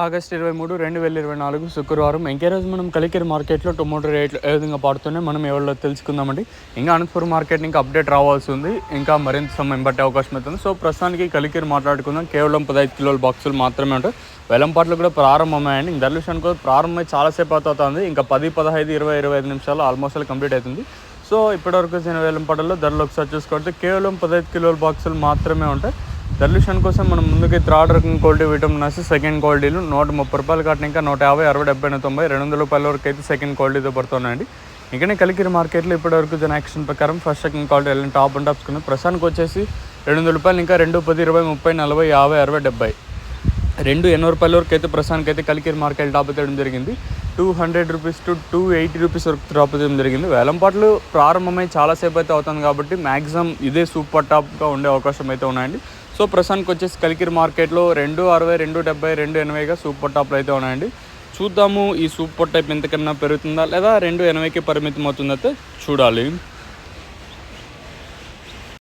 August 23, 2024 శుక్రవారం. ఇంకే రోజు మనం కలికిరి మార్కెట్లో టొమాటో రేట్లు ఏ విధంగా పడుతున్నాయి మనం ఎవరిలో తెలుసుకుందామండి. ఇంకా అనంతపురం మార్కెట్ ఇంకా అప్డేట్ రావాల్సి ఉంది, ఇంకా మరింత సమయం పట్టే అవకాశం అవుతుంది. సో ప్రస్తుతానికి కలికిరి మాట్లాడుకుందాం. కేవలం 15 కిలోల బాక్సులు మాత్రమే ఉంటాయి. వేలంపాట్లు కూడా ప్రారంభమయ్యాయండి. ఇంక ధరల విషయానికి ప్రారంభమై చాలాసేపు అవుతుంది. ఇంకా 10, 15, 20, 25 నిమిషాలు ఆల్మోస్ట్ కంప్లీట్ అవుతుంది. సో ఇప్పటివరకు వచ్చిన వేలంపాటల్లో ధరలు ఒకసారి చూసుకుంటే కేవలం 15 కిలోల బాక్సులు మాత్రమే ఉంటాయి. ధరల కోసం మనం ముందుకి థర్డ్ రకం క్వాలిటీ విటమిన్ సెకండ్ క్వాలిటీలు 130 రూపాయలు కాటిన ఇంకా 150, 60, 70, 90, 200 రూపాయల వరకు అయితే సెకండ్ క్వాలిటీతో పడుతున్నాయండి. ఇంకనే కలికిరి మార్కెట్లో ఇప్పటివరకు జన యాక్షన్ ప్రకారం ఫస్ట్ సెకండ్ క్వాలిటీ వెళ్ళిన టాప్ అండ్ టాప్స్ ప్రస్తుతానికి వచ్చేసి 200 రూపాయలు ఇంకా 2, 10, 20, 30, 40, 50, 60, 70, 80 రూపాయల వరకు అయితే ప్రస్తుతానికి అయితే కలికిరి మార్కెట్ టాప్ చేయడం జరిగింది. 200 రూపీస్ టు 280 రూపీస్ వరకు డ్రాప్ చేయడం జరిగింది. వేలంపాట్లు ప్రారంభమై చాలాసేపు అయితే అవుతుంది కాబట్టి మ్యాక్సిమం ఇదే సూపర్ టాప్గా ఉండే అవకాశం అయితే ఉన్నాయండి. సో ప్రస్తుతానికి వచ్చేసి కలికిరి మార్కెట్లో 260, 270, 280గా సూపర్ టాప్లు అయితే ఉన్నాయండి. చూద్దాము ఈ సూపర్ టైప్ ఎంతకన్నా పెరుగుతుందా లేదా 280కి పరిమితం అవుతుందైతే చూడాలి.